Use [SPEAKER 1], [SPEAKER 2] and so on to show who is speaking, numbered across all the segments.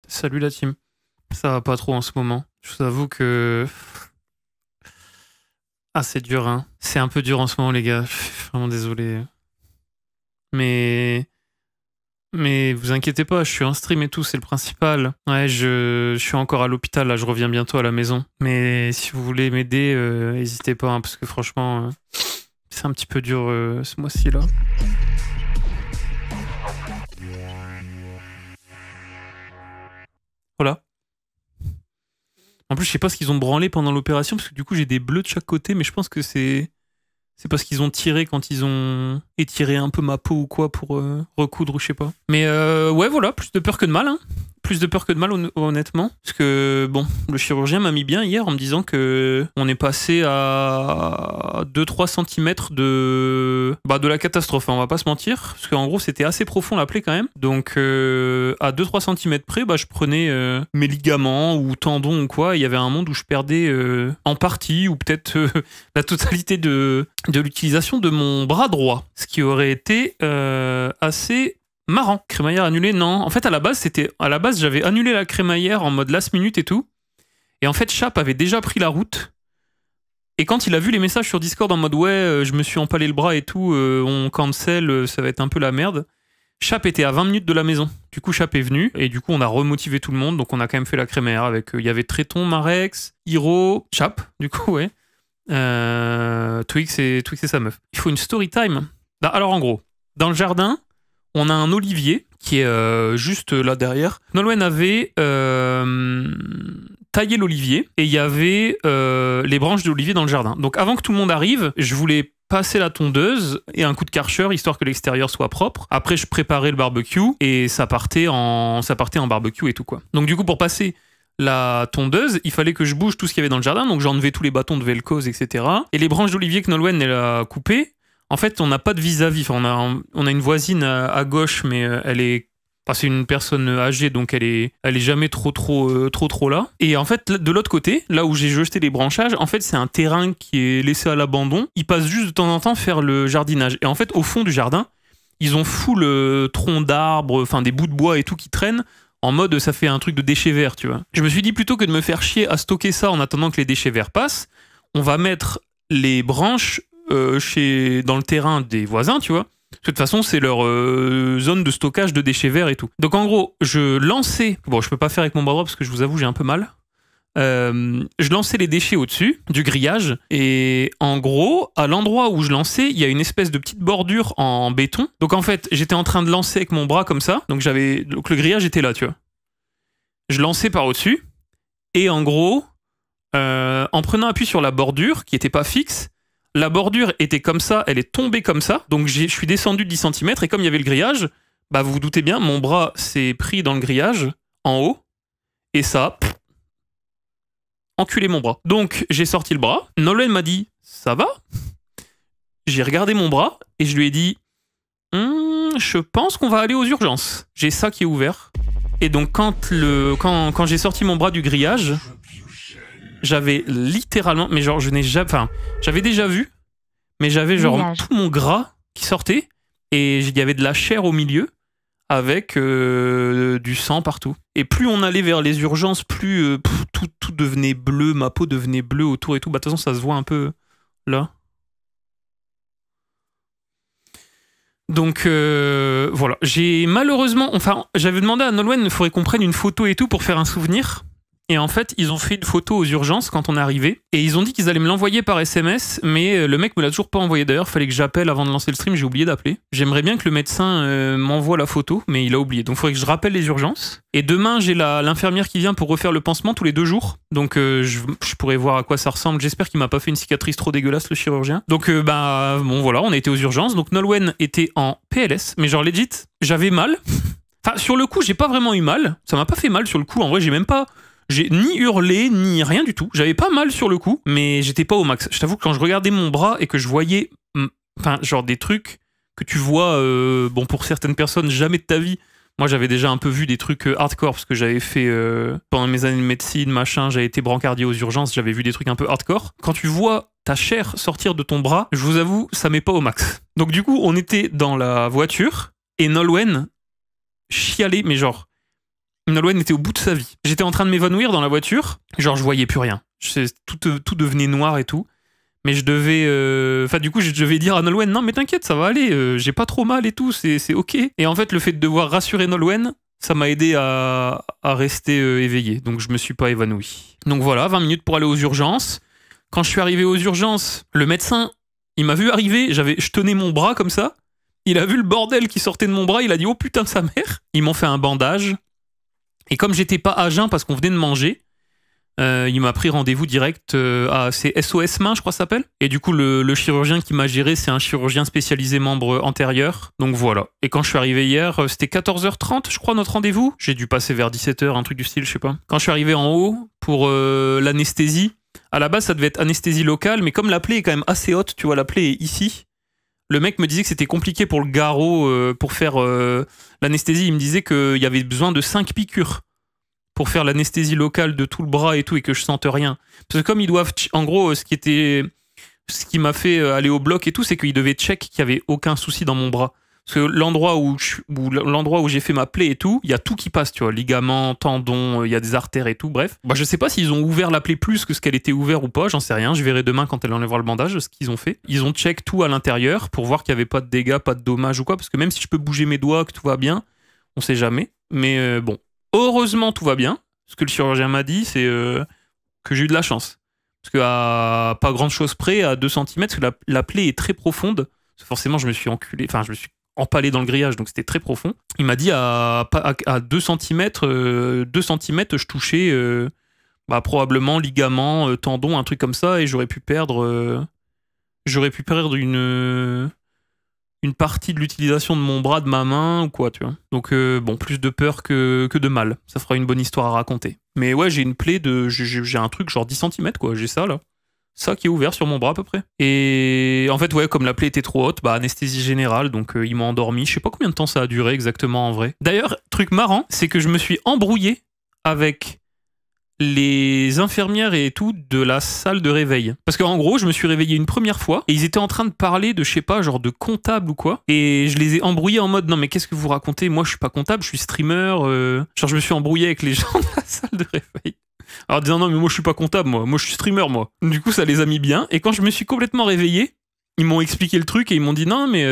[SPEAKER 1] Salut la team. Ça va pas trop en ce moment. Je vous avoue que... Ah, c'est dur, hein. C'est un peu dur en ce moment, les gars. Je suis vraiment désolé. Mais... Mais vous inquiétez pas, je suis en stream et tout, c'est le principal. Ouais, je suis encore à l'hôpital, là, je reviens bientôt à la maison. Mais si vous voulez m'aider, n'hésitez pas, hein, parce que franchement, c'est un petit peu dur ce mois-ci, là. Voilà. En plus, je sais pas ce qu'ils ont branlé pendant l'opération, parce que du coup, j'ai des bleus de chaque côté, mais je pense que c'est parce qu'ils ont tiré quand ils ont étiré un peu ma peau ou quoi pour recoudre ou je sais pas. Mais ouais, voilà, plus de peur que de mal, hein. Plus de peur que de mal, honnêtement. Parce que, bon, le chirurgien m'a mis bien hier en me disant que on est passé à 2-3 cm de la catastrophe, hein, on va pas se mentir. Parce qu'en gros, c'était assez profond la plaie quand même. Donc, à 2-3 cm près, je prenais mes ligaments ou tendons ou quoi. Il y avait un monde où je perdais en partie ou peut-être la totalité de l'utilisation de mon bras droit. Ce qui aurait été assez... marrant. Crémaillère annulée, non. En fait, à la base, j'avais annulé la crémaillère en mode last minute et tout. Et en fait, Chap avait déjà pris la route. Et quand il a vu les messages sur Discord en mode ouais, je me suis empalé le bras et tout, on cancel, ça va être un peu la merde. Chap était à 20 minutes de la maison. Du coup, Chap est venu et du coup, on a remotivé tout le monde. Donc, on a quand même fait la crémaillère avec. Il y avait Tréton, Marex, Hiro, Chap, du coup, ouais. Twix et sa meuf. Il faut une story time. Alors, en gros, dans le jardin, on a un olivier qui est juste là derrière. Nolwenn avait taillé l'olivier et il y avait les branches de l'olivier dans le jardin. Donc avant que tout le monde arrive, je voulais passer la tondeuse et un coup de karcher histoire que l'extérieur soit propre. Après, je préparais le barbecue et ça partait en barbecue et tout quoi. Donc du coup, pour passer la tondeuse, il fallait que je bouge tout ce qu'il y avait dans le jardin. Donc j'ai enlevé tous les bâtons de velcose, etc. Et les branches d'olivier que Nolwenn elle a coupées, en fait, on n'a pas de vis-à-vis. Enfin, on a une voisine à gauche, mais elle est... Enfin, c'est une personne âgée, donc elle est jamais trop là. Et en fait, de l'autre côté, là où j'ai jeté les branchages, en fait, c'est un terrain qui est laissé à l'abandon. Ils passent juste de temps en temps faire le jardinage. Et en fait, au fond du jardin, ils ont full troncs d'arbres, enfin des bouts de bois et tout qui traînent, en mode ça fait un truc de déchets verts, tu vois. Je me suis dit, plutôt que de me faire chier à stocker ça en attendant que les déchets verts passent, on va mettre les branches dans le terrain des voisins, tu vois. De toute façon, c'est leur zone de stockage de déchets verts et tout. Donc en gros, je lançais... Bon, je peux pas faire avec mon bras droit parce que je vous avoue, j'ai un peu mal. Je lançais les déchets au-dessus du grillage. Et en gros, à l'endroit où je lançais, il y a une espèce de petite bordure en béton. Donc en fait, j'étais en train de lancer avec mon bras comme ça. Donc le grillage était là, tu vois. Je lançais par au-dessus. Et en gros, en prenant appui sur la bordure, qui était pas fixe, la bordure était comme ça, elle est tombée comme ça. Donc je suis descendu de 10 cm et comme il y avait le grillage, vous vous doutez bien, mon bras s'est pris dans le grillage, en haut, et ça a enculé mon bras. Donc j'ai sorti le bras, Nolwenn m'a dit « ça va ?» J'ai regardé mon bras et je lui ai dit « je pense qu'on va aller aux urgences. » J'ai ça qui est ouvert. Et donc quand j'ai sorti mon bras du grillage... J'avais littéralement, mais genre je n'ai jamais, enfin j'avais déjà vu, mais j'avais genre tout mon gras qui sortait et il y avait de la chair au milieu avec du sang partout. Et plus on allait vers les urgences, plus tout devenait bleu, ma peau devenait bleue autour et tout. De toute façon ça se voit un peu là. Donc voilà, j'ai malheureusement, enfin j'avais demandé à Nolwenn, il faudrait qu'on prenne une photo et tout pour faire un souvenir. Et en fait, ils ont fait une photo aux urgences quand on est arrivé. Et ils ont dit qu'ils allaient me l'envoyer par SMS, mais le mec me l'a toujours pas envoyé. D'ailleurs, il fallait que j'appelle avant de lancer le stream, j'ai oublié d'appeler. J'aimerais bien que le médecin m'envoie la photo, mais il a oublié. Donc il faudrait que je rappelle les urgences. Et demain, j'ai l'infirmière qui vient pour refaire le pansement tous les 2 jours. Donc je pourrais voir à quoi ça ressemble. J'espère qu'il m'a pas fait une cicatrice trop dégueulasse, le chirurgien. Donc bon voilà, on a été aux urgences. Donc Nolwenn était en PLS, mais genre legit, j'avais mal. Enfin, sur le coup, j'ai pas vraiment eu mal. Ça m'a pas fait mal sur le coup. En vrai, j'ai même pas... J'ai ni hurlé, ni rien du tout. J'avais pas mal sur le coup, mais j'étais pas au max. Je t'avoue que quand je regardais mon bras et que je voyais, enfin, genre des trucs que tu vois, bon, pour certaines personnes, jamais de ta vie. Moi, j'avais déjà un peu vu des trucs hardcore, parce que j'avais fait, pendant mes années de médecine, machin, j'avais été brancardier aux urgences, j'avais vu des trucs un peu hardcore. Quand tu vois ta chair sortir de ton bras, je vous avoue, ça met pas au max. Donc du coup, on était dans la voiture, et Nolwenn chialait, mais genre... Nolwenn était au bout de sa vie. J'étais en train de m'évanouir dans la voiture. Genre, je voyais plus rien. Tout devenait noir et tout. Mais je devais... Enfin, du coup, je devais dire à Nolwenn, non, mais t'inquiète, ça va aller. J'ai pas trop mal et tout, c'est ok. Et en fait, le fait de devoir rassurer Nolwenn, ça m'a aidé à rester éveillé. Donc, je me suis pas évanoui. Donc voilà, 20 minutes pour aller aux urgences. Quand je suis arrivé aux urgences, le médecin, il m'a vu arriver. Je tenais mon bras comme ça. Il a vu le bordel qui sortait de mon bras. Il a dit, oh putain de sa mère. Ils m'ont fait un bandage. Et comme j'étais pas à jeun parce qu'on venait de manger, il m'a pris rendez-vous direct à SOS Main, je crois ça s'appelle. Et du coup, le chirurgien qui m'a géré, c'est un chirurgien spécialisé membre antérieur. Donc voilà. Et quand je suis arrivé hier, c'était 14h30, je crois, notre rendez-vous. J'ai dû passer vers 17h, un truc du style, je sais pas. Quand je suis arrivé en haut pour l'anesthésie, à la base, ça devait être anesthésie locale, mais comme la plaie est quand même assez haute, tu vois, la plaie est ici. Le mec me disait que c'était compliqué pour le garrot, pour faire l'anesthésie. Il me disait qu'il y avait besoin de 5 piqûres pour faire l'anesthésie locale de tout le bras et tout, et que je sente rien. Parce que comme ils doivent... En gros, ce qui m'a fait aller au bloc et tout, c'est qu'ils devaient check qu'il n'y avait aucun souci dans mon bras. Parce que l'endroit où j'ai fait ma plaie et tout, il y a tout qui passe, tu vois, ligaments, tendons, il y a des artères et tout, bref. Bah, je sais pas s'ils ont ouvert la plaie plus que ce qu'elle était ouverte ou pas, j'en sais rien, je verrai demain quand elle enlèvera le bandage, ce qu'ils ont fait. Ils ont check tout à l'intérieur pour voir qu'il n'y avait pas de dégâts, pas de dommages ou quoi, parce que même si je peux bouger mes doigts, que tout va bien, on sait jamais. Mais bon, heureusement tout va bien. Ce que le chirurgien m'a dit, c'est que j'ai eu de la chance. Parce qu'à pas grand chose près, à 2 cm, parce que la plaie est très profonde, parce que forcément je me suis enculé, enfin je me suis empalé dans le grillage, donc c'était très profond. Il m'a dit à 2 cm, je touchais probablement ligaments, tendons, un truc comme ça, et j'aurais pu perdre une partie de l'utilisation de mon bras, de ma main, ou quoi, tu vois. Donc bon, plus de peur que de mal. Ça fera une bonne histoire à raconter. Mais ouais, j'ai une plaie j'ai un truc genre 10 cm, quoi. J'ai ça, là. Ça qui est ouvert sur mon bras à peu près. Et en fait, ouais, comme la plaie était trop haute, bah anesthésie générale, donc ils m'ont endormi. Je sais pas combien de temps ça a duré exactement en vrai. D'ailleurs, truc marrant, c'est que je me suis embrouillé avec les infirmières et tout de la salle de réveil. Parce qu'en gros, je me suis réveillé une première fois et ils étaient en train de parler de, je sais pas, genre de comptable ou quoi. Et je les ai embrouillés en mode, non mais qu'est-ce que vous racontez? Moi, je suis pas comptable, je suis streamer. Genre, je me suis embrouillé avec les gens de la salle de réveil. Alors disant non mais moi je suis pas comptable, moi je suis streamer moi. Du coup ça les a mis bien, et quand je me suis complètement réveillé, ils m'ont expliqué le truc et ils m'ont dit non mais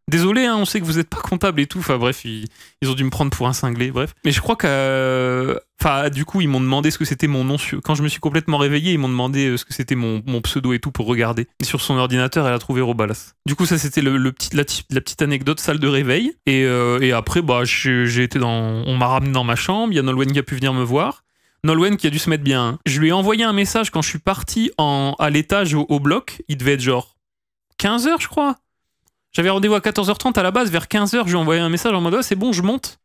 [SPEAKER 1] désolé hein, on sait que vous êtes pas comptable et tout, enfin bref ils ont dû me prendre pour un cinglé, bref. Mais je crois que enfin du coup ils m'ont demandé ce que c'était mon nom, quand je me suis complètement réveillé ils m'ont demandé ce que c'était mon pseudo et tout pour regarder. Et sur son ordinateur elle a trouvé Robalas. Du coup ça c'était la petite anecdote salle de réveil, et après bah j'ai été on m'a ramené dans ma chambre, il y a Nolwenn qui a pu venir me voir. Nolwenn qui a dû se mettre bien. Je lui ai envoyé un message quand je suis parti à l'étage au bloc. Il devait être genre 15h, je crois. J'avais rendez-vous à 14h30 à la base. Vers 15h, je lui ai envoyé un message en mode « c'est bon, je monte ».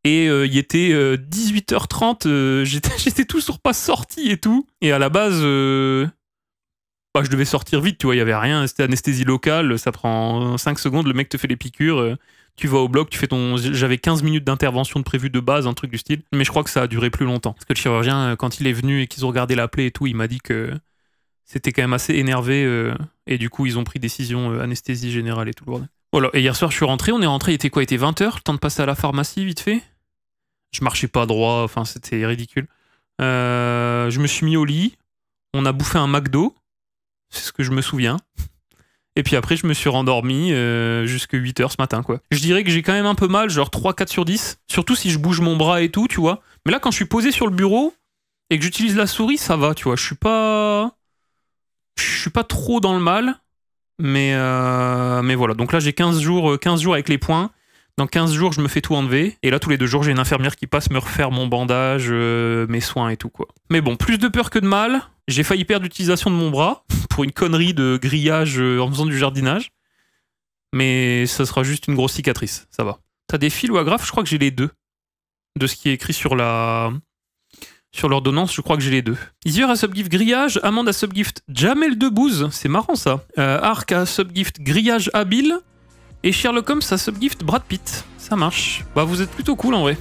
[SPEAKER 1] Et il était 18h30. J'étais toujours pas sorti et tout. Et à la base, je devais sortir vite, tu vois. Il y avait rien. C'était anesthésie locale. Ça prend 5 secondes. Le mec te fait les piqûres. Tu vas au bloc, tu fais J'avais 15 minutes d'intervention de prévu de base, un truc du style. Mais je crois que ça a duré plus longtemps. Parce que le chirurgien, quand il est venu et qu'ils ont regardé la plaie et tout, il m'a dit que c'était quand même assez énervé. Et du coup, ils ont pris décision anesthésie générale et tout le bordel. Voilà. Et hier soir, je suis rentré. On est rentré, il était quoi? Il était 20h. Le temps de passer à la pharmacie, vite fait. Je marchais pas droit. Enfin, c'était ridicule. Je me suis mis au lit. On a bouffé un McDo. C'est ce que je me souviens. Et puis après, je me suis rendormi jusqu'à 8h ce matin, quoi. Je dirais que j'ai quand même un peu mal, genre 3-4 sur 10. Surtout si je bouge mon bras et tout, tu vois. Mais là, quand je suis posé sur le bureau et que j'utilise la souris, ça va, tu vois. Je suis pas trop dans le mal. Mais voilà. Donc là, j'ai 15 jours avec les points. Dans 15 jours, je me fais tout enlever. Et là, tous les 2 jours, j'ai une infirmière qui passe me refaire mon bandage, mes soins et tout, quoi. Mais bon, plus de peur que de mal. J'ai failli perdre l'utilisation de mon bras pour une connerie de grillage en faisant du jardinage. Mais ça sera juste une grosse cicatrice, ça va. T'as des fils ou agrafes? Je crois que j'ai les 2. De ce qui est écrit sur l'ordonnance, je crois que j'ai les 2. Isier à subgift grillage, Amande à subgift Jamel Debbouze, c'est marrant ça. Arc à subgift grillage habile. Et Sherlock Holmes à subgift Brad Pitt. Ça marche. Bah vous êtes plutôt cool en vrai.